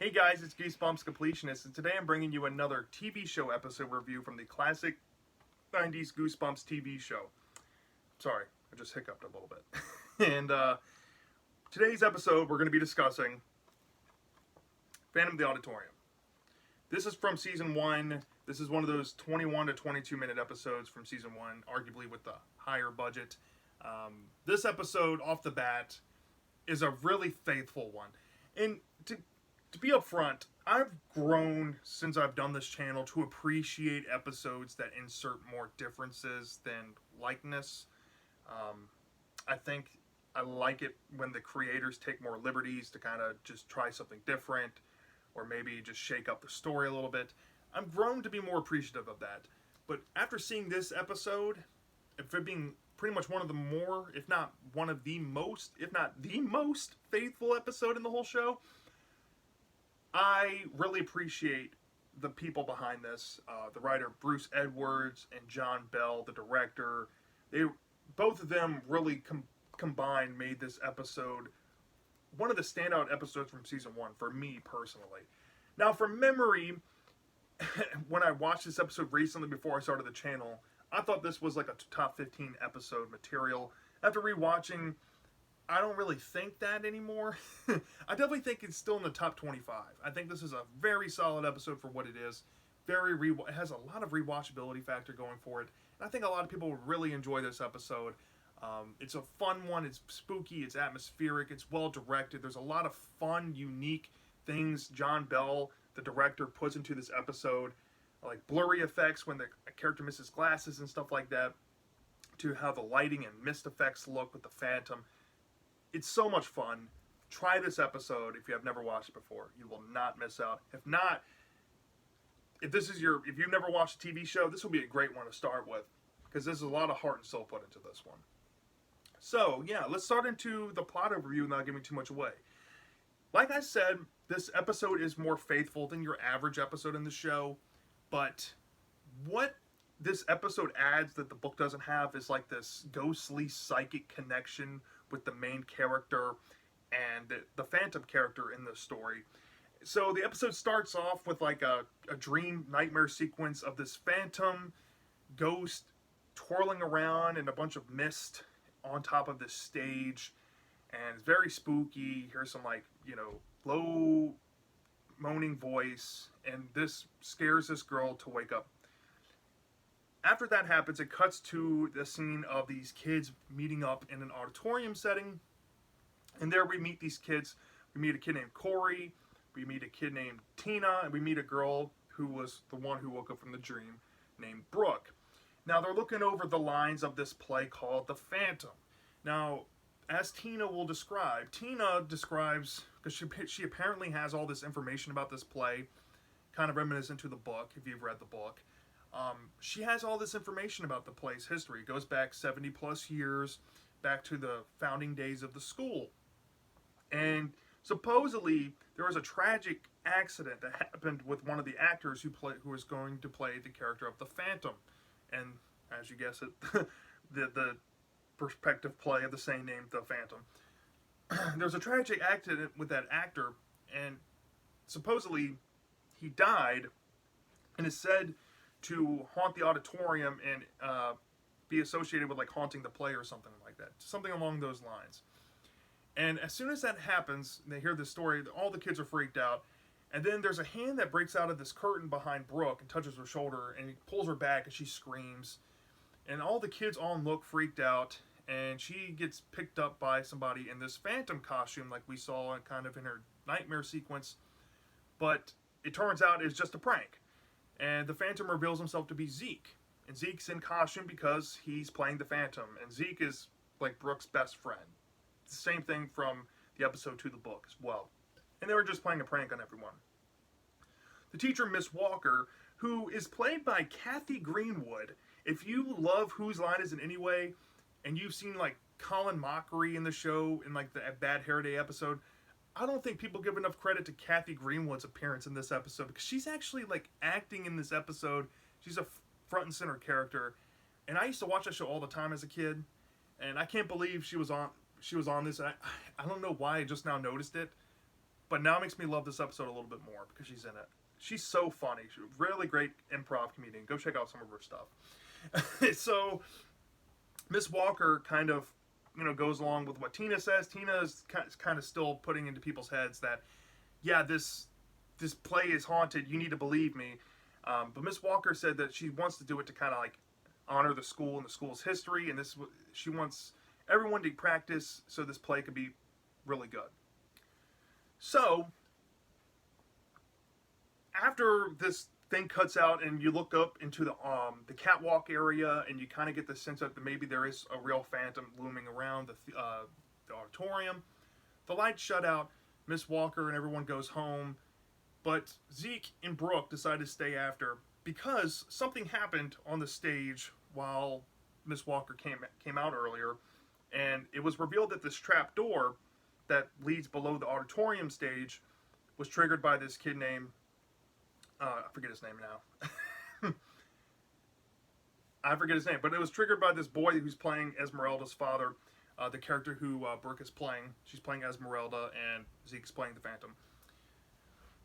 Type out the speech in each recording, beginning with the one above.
Hey guys, it's Goosebumps Completionist, and today I'm bringing you another TV show episode review from the classic 90s Goosebumps TV show. Sorry, I just hiccuped a little bit. and today's episode, we're going to be discussing Phantom of the Auditorium. This is from Season 1. This is one of those 21 to 22 minute episodes from Season 1, arguably with the higher budget. This episode, off the bat, is a really faithful one. And to be upfront, I've grown since I've done this channel to appreciate episodes that insert more differences than likeness. I think I like it when the creators take more liberties to kind of just try something different, or maybe just shake up the story a little bit. I've grown to be more appreciative of that. But after seeing this episode, if it being pretty much one of the more, if not one of the most, if not the most faithful episode in the whole show, I really appreciate the people behind this. The writer Bruce Edwards and John Bell, the director. Both of them really combined made this episode one of the standout episodes from Season 1 for me personally. Now, from memory, when I watched this episode recently before I started the channel, I thought this was like a top 15 episode material. After rewatching, I don't really think that anymore. I definitely think it's still in the top 25. I think this is a very solid episode for what it is. It has a lot of rewatchability factor going for it. And I think a lot of people would really enjoy this episode. It's a fun one. It's spooky. It's atmospheric. It's well directed. There's a lot of fun, unique things John Bell, the director, puts into this episode. Like blurry effects when the character misses glasses and stuff like that. To how the lighting and mist effects look with the Phantom. It's so much fun. Try this episode if you have never watched it before. You will not miss out. If not, if you've never watched a TV show, this will be a great one to start with, because there's a lot of heart and soul put into this one. So yeah, let's start into the plot overview without giving too much away. Like I said, this episode is more faithful than your average episode in the show, but what this episode adds that the book doesn't have is like this ghostly psychic connection with the main character and the Phantom character in the story. So the episode starts off with like a dream nightmare sequence of this Phantom ghost twirling around in a bunch of mist on top of this stage, and it's very spooky. Here's some low moaning voice, and this scares this girl to wake up. After that happens, it cuts to the scene of these kids meeting up in an auditorium setting. And there we meet these kids. We meet a kid named Corey. We meet a kid named Tina. And we meet a girl who was the one who woke up from the dream named Brooke. Now, they're looking over the lines of this play called The Phantom. Now, as Tina describes, because she apparently has all this information about this play, kind of reminiscent to the book, if you've read the book. She has all this information about the play's history. It goes back 70 plus years, back to the founding days of the school. And supposedly, there was a tragic accident that happened with one of the actors who was going to play the character of the Phantom. And as you guess it, the perspective play of the same name, The Phantom. There was a tragic accident with that actor, and supposedly he died, and is said to haunt the auditorium and be associated with like haunting the play or something like that. Something along those lines. And as soon as that happens, they hear this story, all the kids are freaked out. And then there's a hand that breaks out of this curtain behind Brooke and touches her shoulder, and he pulls her back and she screams. And all the kids on look freaked out, and she gets picked up by somebody in this Phantom costume like we saw kind of in her nightmare sequence. But it turns out it's just a prank. And the Phantom reveals himself to be Zeke. And Zeke's in costume because he's playing the Phantom. And Zeke is like Brooke's best friend. It's the same thing from the episode to the book as well. And they were just playing a prank on everyone. The teacher, Miss Walker, who is played by Kathy Greenwood. If you love Whose Line Is It Anyway, and you've seen like Colin Mockery in the show in like the Bad Hair Day episode, I don't think people give enough credit to Kathy Greenwood's appearance in this episode, because she's actually like acting in this episode. She's a front and center character, and I used to watch that show all the time as a kid, and I can't believe she was on this. And I don't know why I just now noticed it, but now it makes me love this episode a little bit more because she's in it. She's so funny. She's a really great improv comedian. Go check out some of her stuff. So Miss Walker kind of, goes along with what Tina says. Tina is kind of still putting into people's heads that, yeah, this play is haunted. You need to believe me. But Miss Walker said that she wants to do it to kind of like honor the school and the school's history, and she wants everyone to practice so this play could be really good. So after this thing cuts out and you look up into the catwalk area, and you kind of get the sense that maybe there is a real phantom looming around the auditorium. The lights shut out. Miss Walker and everyone goes home, but Zeke and Brooke decide to stay after because something happened on the stage while Miss Walker came out earlier, and it was revealed that this trap door that leads below the auditorium stage was triggered by this kid named I forget his name now. I forget his name, but it was triggered by this boy who's playing Esmeralda's father, the character who Brooke is playing. She's playing Esmeralda, and Zeke's playing the Phantom.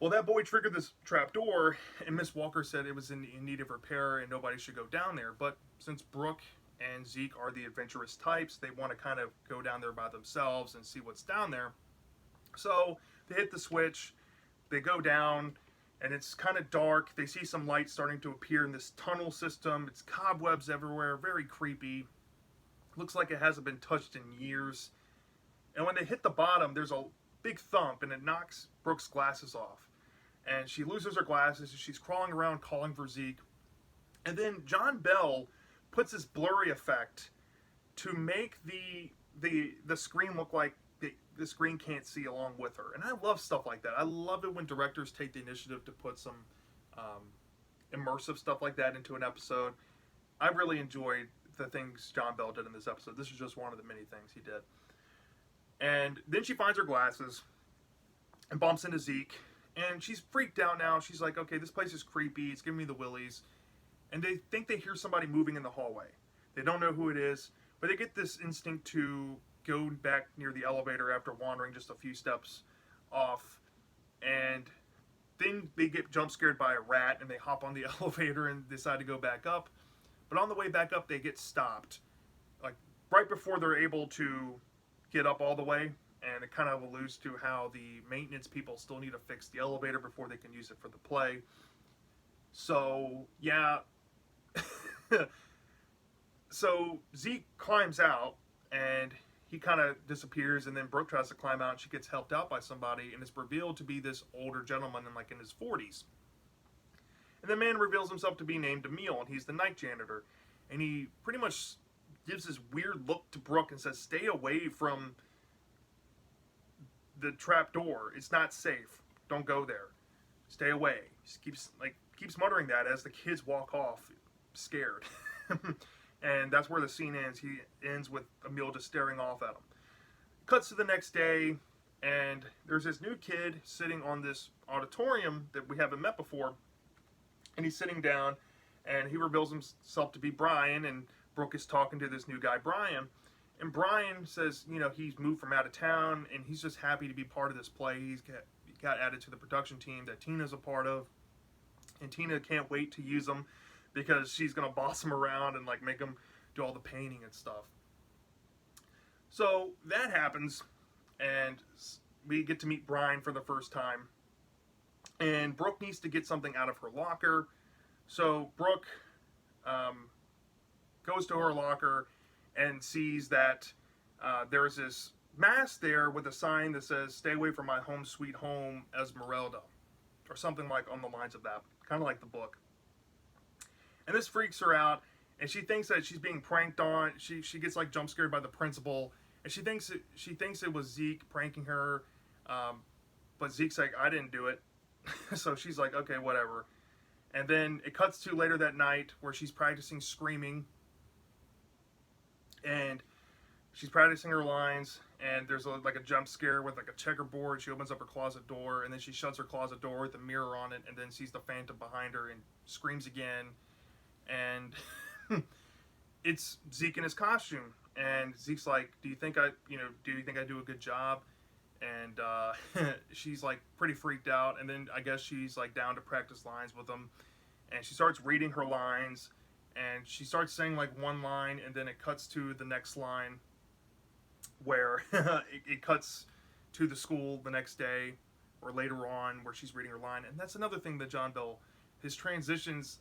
Well, that boy triggered this trap door, and Miss Walker said it was in need of repair and nobody should go down there. But since Brooke and Zeke are the adventurous types, they want to kind of go down there by themselves and see what's down there. So they hit the switch, they go down, and it's kind of dark. They see some light starting to appear in this tunnel system. It's cobwebs everywhere, very creepy. Looks like it hasn't been touched in years. And when they hit the bottom, there's a big thump, and it knocks Brooke's glasses off. And she loses her glasses, and she's crawling around calling for Zeke. And then John Bell puts this blurry effect to make the screen look like the screen can't see along with her. And I love stuff like that. I love it when directors take the initiative to put some immersive stuff like that into an episode. I really enjoyed the things John Bell did in this episode. This is just one of the many things he did. And then she finds her glasses and bumps into Zeke. And she's freaked out now. She's like, okay, this place is creepy. It's giving me the willies. And they think they hear somebody moving in the hallway. They don't know who it is, but they get this instinct to go back near the elevator after wandering just a few steps off. And then they get jump scared by a rat, and they hop on the elevator and decide to go back up. But on the way back up, they get stopped. Like right before they're able to get up all the way. And it kind of alludes to how the maintenance people still need to fix the elevator before they can use it for the play. So, yeah. So Zeke climbs out, and he kind of disappears, and then Brooke tries to climb out, and she gets helped out by somebody, and it's revealed to be this older gentleman in his 40s. And the man reveals himself to be named Emil, and he's the night janitor. And he pretty much gives this weird look to Brooke and says, stay away from the trap door. It's not safe. Don't go there. Stay away. He keeps muttering that as the kids walk off, scared. And that's where the scene ends. He ends with Emil just staring off at him. Cuts to the next day, and there's this new kid sitting on this auditorium that we haven't met before. And he's sitting down, and he reveals himself to be Brian, and Brooke is talking to this new guy, Brian. And Brian says, he's moved from out of town, and he's just happy to be part of this play. He got added to the production team that Tina's a part of. And Tina can't wait to use him because she's going to boss him around and make him do all the painting and stuff. So that happens, and we get to meet Brian for the first time. And Brooke needs to get something out of her locker. So Brooke goes to her locker and sees that there's this mask there with a sign that says, stay away from my home sweet home, Esmeralda. Or something like on the lines of that. Kind of like the book. And this freaks her out, and she thinks that she's being pranked on. She gets jump scared by the principal, and she thinks it was Zeke pranking her. But Zeke's like, I didn't do it. So she's like, okay, whatever. And then it cuts to later that night where she's practicing screaming. And she's practicing her lines, and there's a jump scare with a checkerboard. She opens up her closet door, and then she shuts her closet door with a mirror on it, and then sees the Phantom behind her and screams again. And it's Zeke in his costume, and Zeke's like, do you think I do a good job? and she's like pretty freaked out. And then I guess she's like down to practice lines with him, and she starts reading her lines, and she starts saying like one line, and then it cuts to the next line where it cuts to the school the next day or later on where she's reading her line. And that's another thing that John Bell, his transitions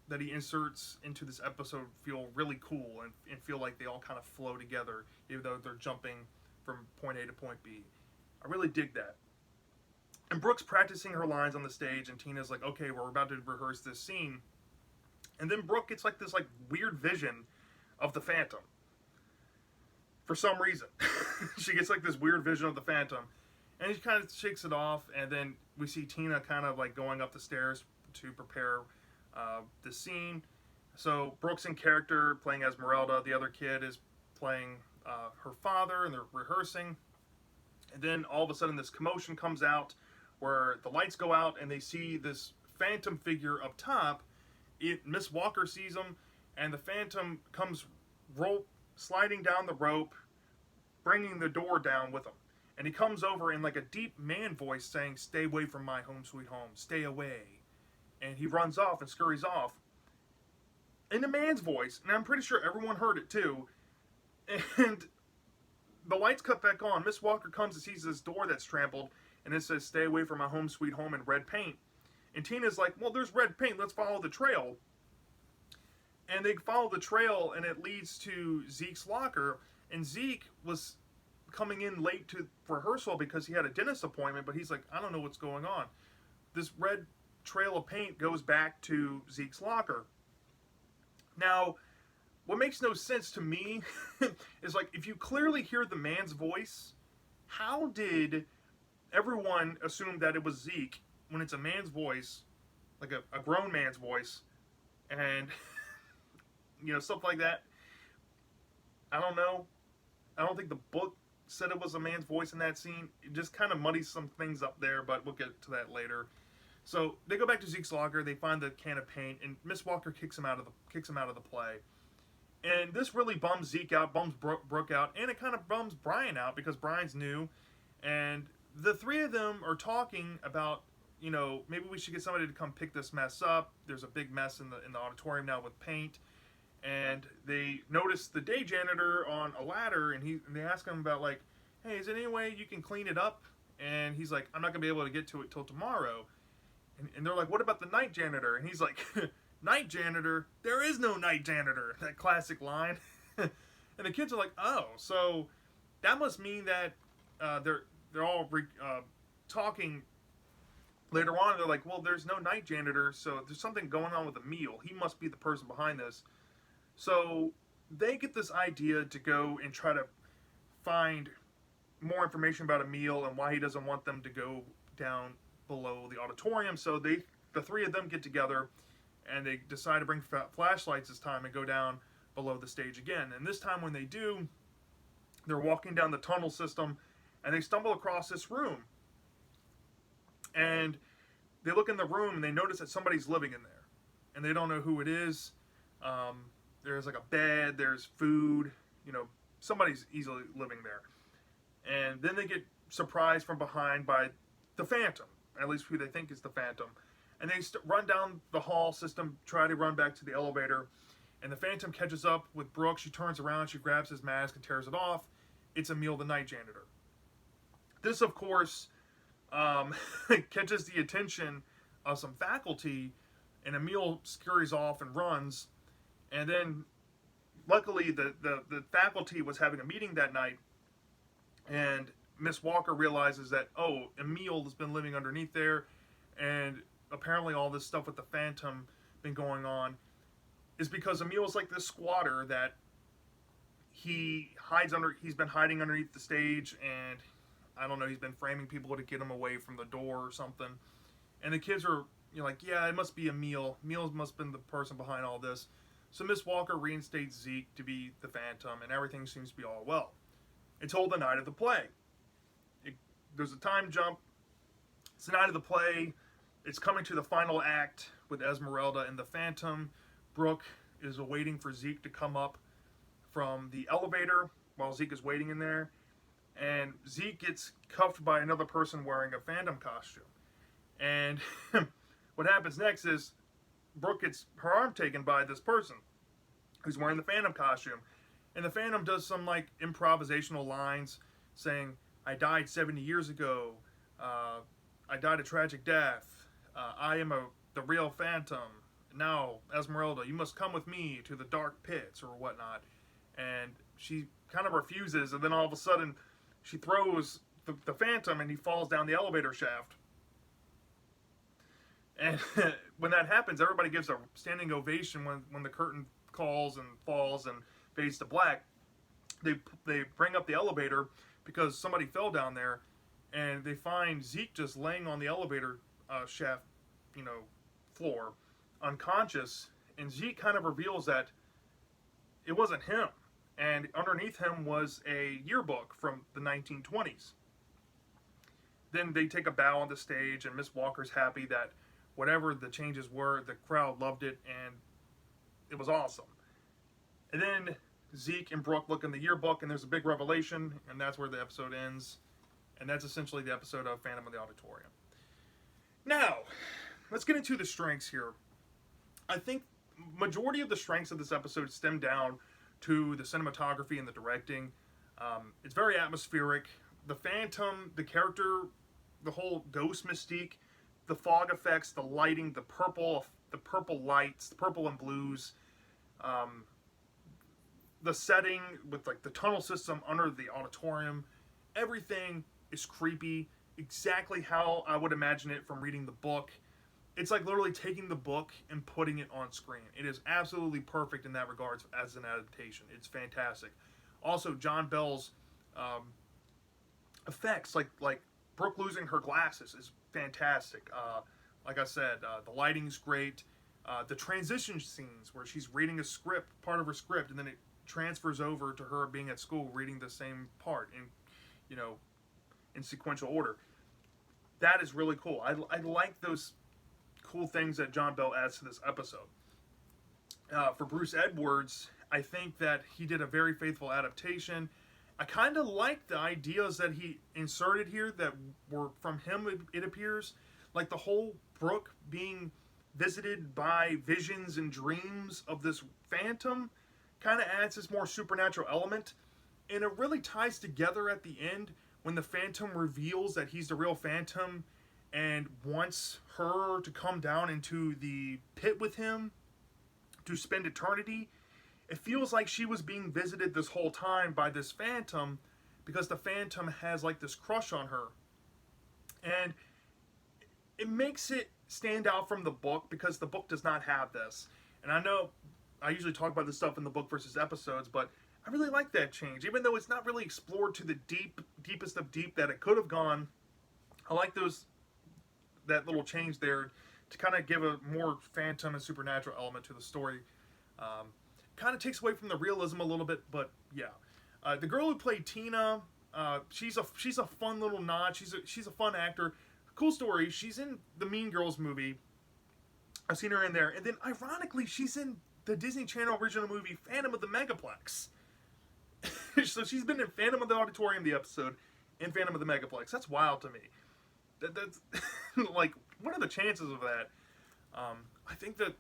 that he inserts into this episode feel really cool, and feel like they all kind of flow together, even though they're jumping from point A to point B. I really dig that. And Brooke's practicing her lines on the stage, and Tina's like, okay, we're about to rehearse this scene. And then Brooke gets like this like weird vision of the Phantom. For some reason. She gets like this weird vision of the Phantom. And she kind of shakes it off, and then we see Tina kind of like going up the stairs to prepare the scene. So Brooke's in character, playing Esmeralda. The other kid is playing her father, and they're rehearsing. And then all of a sudden this commotion comes out where the lights go out, and they see this Phantom figure up top. Miss Walker sees him, and the Phantom comes sliding down the rope, bringing the door down with him. And he comes over in like a deep man voice saying, "Stay away from my home sweet home, stay away." And he runs off and scurries off in a man's voice, and I'm pretty sure everyone heard it too. And the lights cut back on. Miss Walker comes and sees this door that's trampled, and it says, "Stay away from my home sweet home," in red paint. And Tina's like, well, there's red paint, let's follow the trail. And they follow the trail, and it leads to Zeke's locker. And Zeke was coming in late to rehearsal because he had a dentist appointment, but he's like, I don't know what's going on. This red trail of paint goes back to Zeke's locker. Now, what makes no sense to me is like, if you clearly hear the man's voice, how did everyone assume that it was Zeke when it's a man's voice, like a grown man's voice, and stuff like that? I don't know. I don't think the book said it was a man's voice in that scene. It just kind of muddies some things up there, but we'll get to that later. So they go back to Zeke's locker. They find the can of paint, and Miss Walker kicks him out of the play. And this really bums Zeke out, bums Brooke out, and it kind of bums Brian out because Brian's new. And the three of them are talking about, maybe we should get somebody to come pick this mess up. There's a big mess in the auditorium now with paint. And they notice the day janitor on a ladder, and they ask him about like, hey, is there any way you can clean it up? And he's like, I'm not going to be able to get to it till tomorrow. And they're like, what about the night janitor? And he's like, night janitor? There is no night janitor. That classic line. And the kids are like, oh, so that must mean that they're all talking later on. They're like, well, there's no night janitor, so there's something going on with Emil. He must be the person behind this. So they get this idea to go and try to find more information about Emil and why he doesn't want them to go down below the auditorium. So the three of them get together, and they decide to bring flashlights this time and go down below the stage again. And this time when they do, they're walking down the tunnel system, and they stumble across this room. And they look in the room, and they notice that somebody's living in there. And they don't know who it is. There's like a bed, there's food, somebody's easily living there. And then they get surprised from behind by the Phantom, at least who they think is the Phantom. And they run down the hall system, try to run back to the elevator. And the Phantom catches up with Brooke. She turns around, she grabs his mask and tears it off. It's Emil, the night janitor. This, of course, catches the attention of some faculty, and Emil scurries off and runs. And then, luckily, the faculty was having a meeting that night, and Miss Walker realizes that, oh, Emil has been living underneath there, and apparently all this stuff with the Phantom been going on is because Emil's like this squatter that he's been hiding underneath the stage, and I don't know, he's been framing people to get him away from the door or something. And the kids are like, yeah, it must be Emil. Emil must have been the person behind all this. So Miss Walker reinstates Zeke to be the Phantom, and everything seems to be all well. Until the night of the play. There's a time jump. It's the night of the play. It's coming to the final act with Esmeralda and the Phantom. Brooke is waiting for Zeke to come up from the elevator while Zeke is waiting in there. and Zeke gets cuffed by another person wearing a Phantom costume. And what happens next is Brooke gets her arm taken by this person who's wearing the Phantom costume. And the Phantom does some like improvisational lines saying, I died 70 years ago. I died a tragic death. I am the real Phantom. Now, Esmeralda, you must come with me to the dark pits or whatnot. And she kind of refuses, and then all of a sudden she throws the Phantom and he falls down the elevator shaft. And when that happens, everybody gives a standing ovation when the curtain calls and falls and fades to black. They bring up the elevator because somebody fell down there, and they find Zeke just laying on the elevator shaft, floor, unconscious. And Zeke kind of reveals that it wasn't him, and underneath him was a yearbook from the 1920s. Then they take a bow on the stage, and Miss Walker's happy that whatever the changes were, the crowd loved it, and it was awesome. And then Zeke and Brooke look in the yearbook, and there's a big revelation, and that's where the episode ends. And that's essentially the episode of Phantom of the Auditorium. Now, let's get into the strengths here. I think majority of the strengths of this episode stem down to the cinematography and the directing. It's very atmospheric. The Phantom, the character, the whole ghost mystique, the fog effects, the lighting, the purple lights, the purple and blues, the setting with like the tunnel system under the auditorium, everything is creepy, exactly how I would imagine it from reading the book. It's like literally taking the book and putting it on screen. It is absolutely perfect in that regards as an adaptation. It's fantastic. Also, John Bell's effects, like Brooke losing her glasses, is fantastic. Like I said, the lighting's great. The transition scenes where she's reading a script, part of her script, and then it transfers over to her being at school reading the same part in sequential order. That is really cool. I like those cool things that John Bell adds to this episode. For Bruce Edwards, I think that he did a very faithful adaptation. I kind of like the ideas that he inserted here that were from him, it appears. Like the whole Brooke being visited by visions and dreams of this Phantom kind of adds this more supernatural element. And it really ties together at the end when the Phantom reveals that he's the real Phantom and wants her to come down into the pit with him to spend eternity. It feels like she was being visited this whole time by this Phantom because the Phantom has like this crush on her. And it makes it stand out from the book because the book does not have this. And I know I usually talk about this stuff in the book versus episodes, but I really like that change. Even though it's not really explored to the deepest of deep that it could have gone, I like that little change there to kind of give a more Phantom and supernatural element to the story. Kind of takes away from the realism a little bit, but yeah. The girl who played Tina, she's a fun little nod. She's a fun actor. Cool story. She's in the Mean Girls movie. I've seen her in there, and then ironically, she's in the Disney Channel original movie Phantom of the Megaplex. So she's been in Phantom of the Auditorium, the episode, and Phantom of the Megaplex. That's wild to me. That's like, what are the chances of that? I think that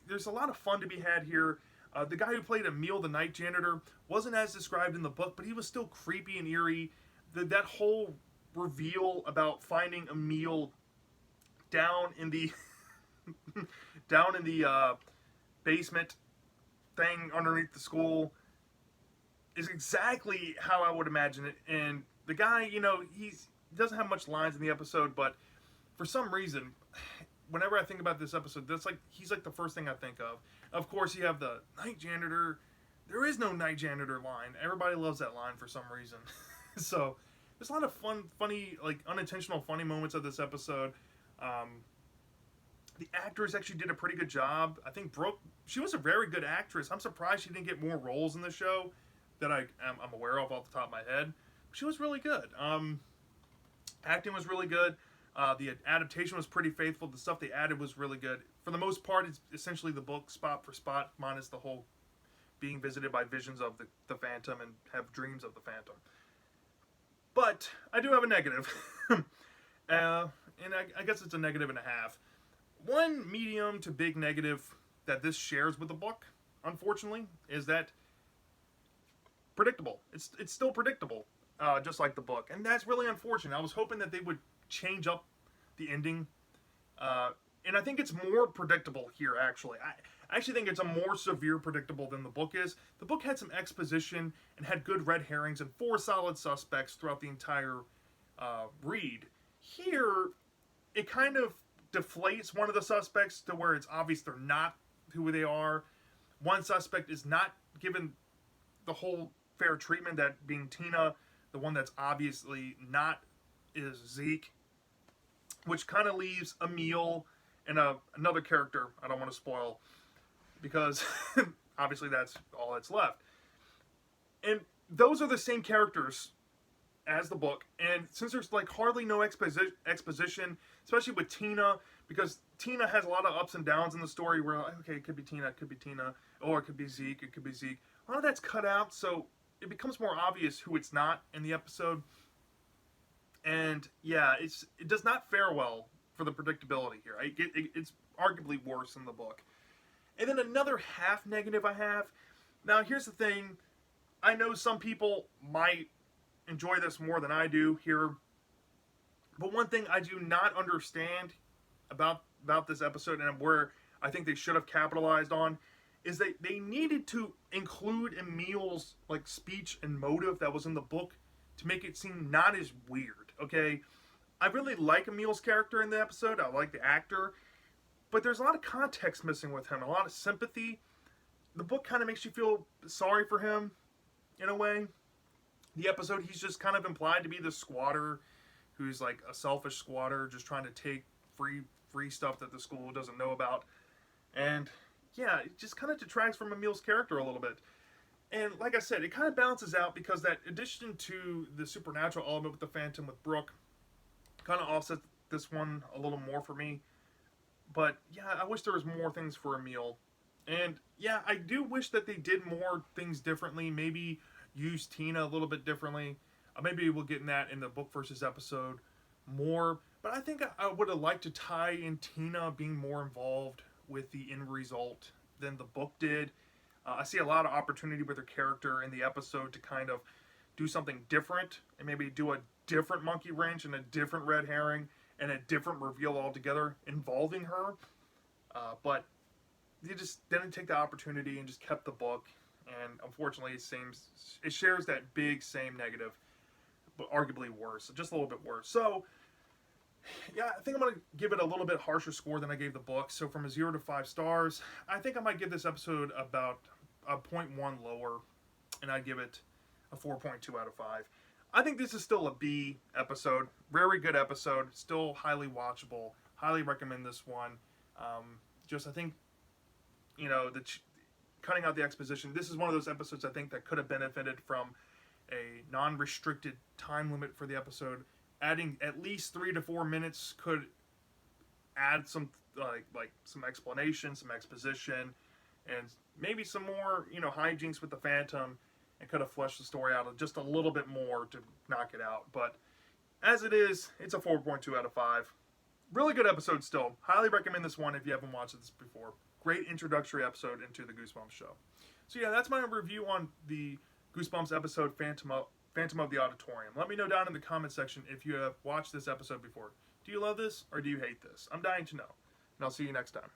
there's a lot of fun to be had here. The guy who played Emil, the night janitor, wasn't as described in the book, but he was still creepy and eerie. That whole reveal about finding Emil down in the basement thing underneath the school is exactly how I would imagine it. And the guy, he doesn't have much lines in the episode, but for some reason, whenever I think about this episode, he's like the first thing I think of. Of course, you have the night janitor. There is no night janitor line. Everybody loves that line for some reason. So there's a lot of funny, like unintentional funny moments of this episode. The actors actually did a pretty good job. I think Brooke, she was a very good actress. I'm surprised she didn't get more roles in the show that I'm aware of off the top of my head. She was really good. Acting was really good. The adaptation was pretty faithful. The stuff they added was really good. For the most part, it's essentially the book spot for spot, minus the whole being visited by visions of the Phantom and have dreams of the Phantom. But I do have a negative. And I guess it's a negative and a half. One medium to big negative that this shares with the book, unfortunately, is that predictable. It's still predictable, just like the book, and that's really unfortunate. I was hoping that they would change up the ending, and I think it's more predictable here. Actually, I actually think it's a more severe predictable than the book is. The book had some exposition and had good red herrings and 4 solid suspects throughout the entire read. Here, it kind of deflates one of the suspects to where it's obvious they're not who they are. One suspect is not given the whole fair treatment, that being Tina. The one that's obviously not is Zeke, which kind of leaves Emil and another character I don't want to spoil, because obviously that's all that's left. And those are the same characters as the book, and since there's like hardly no exposition, especially with Tina, because Tina has a lot of ups and downs in the story where, like, okay, it could be Tina, or it could be Zeke, a lot of that's cut out, so it becomes more obvious who it's not in the episode. And yeah, it does not fare well for the predictability here. It's arguably worse in the book. And then another half negative I have. Now here's the thing, I know some people might enjoy this more than I do here, but one thing I do not understand about this episode, and where I think they should have capitalized on, is that they needed to include Emil's like speech and motive that was in the book to make it seem not as weird. Okay, I really like Emil's character in the episode. I like the actor, but there's a lot of context missing with him, a lot of sympathy. The book kind of makes you feel sorry for him in a way. The episode, he's just kind of implied to be the squatter who's like a selfish squatter just trying to take free stuff that the school doesn't know about. And yeah, it just kind of detracts from Emil's character a little bit. And like I said, it kind of balances out because that addition to the supernatural element with the Phantom with Brooke kind of offsets this one a little more for me. But yeah, I wish there was more things for Emil. And yeah, I do wish that they did more things differently. Maybe use Tina a little bit differently. Maybe we'll get in that in the book versus episode more. But I think I would have liked to tie in Tina being more involved with the end result than the book did. I see a lot of opportunity with her character in the episode to kind of do something different and maybe do a different monkey wrench and a different red herring and a different reveal altogether involving her. But they just didn't take the opportunity and just kept the book. And unfortunately, it shares that big same negative, but arguably worse, just a little bit worse. So yeah, I think I'm going to give it a little bit harsher score than I gave the book. So from a 0 to 5 stars, I think I might give this episode about a 0.1 lower, and I'd give it a 4.2 out of 5. I think this is still a B episode. Very good episode. Still highly watchable. Highly recommend this one. I think, cutting out the exposition, this is one of those episodes I think that could have benefited from a non-restricted time limit for the episode. Adding at least 3 to 4 minutes could add some like some explanation, some exposition, and maybe some more hijinks with the Phantom, and could have fleshed the story out just a little bit more to knock it out. But as it is, it's a 4.2 out of 5. Really good episode still. Highly recommend this one if you haven't watched this before. Great introductory episode into the Goosebumps show. So yeah, that's my review on the Goosebumps episode Phantom of the Auditorium. Let me know down in the comment section if you have watched this episode before. Do you love this or do you hate this? I'm dying to know. And I'll see you next time.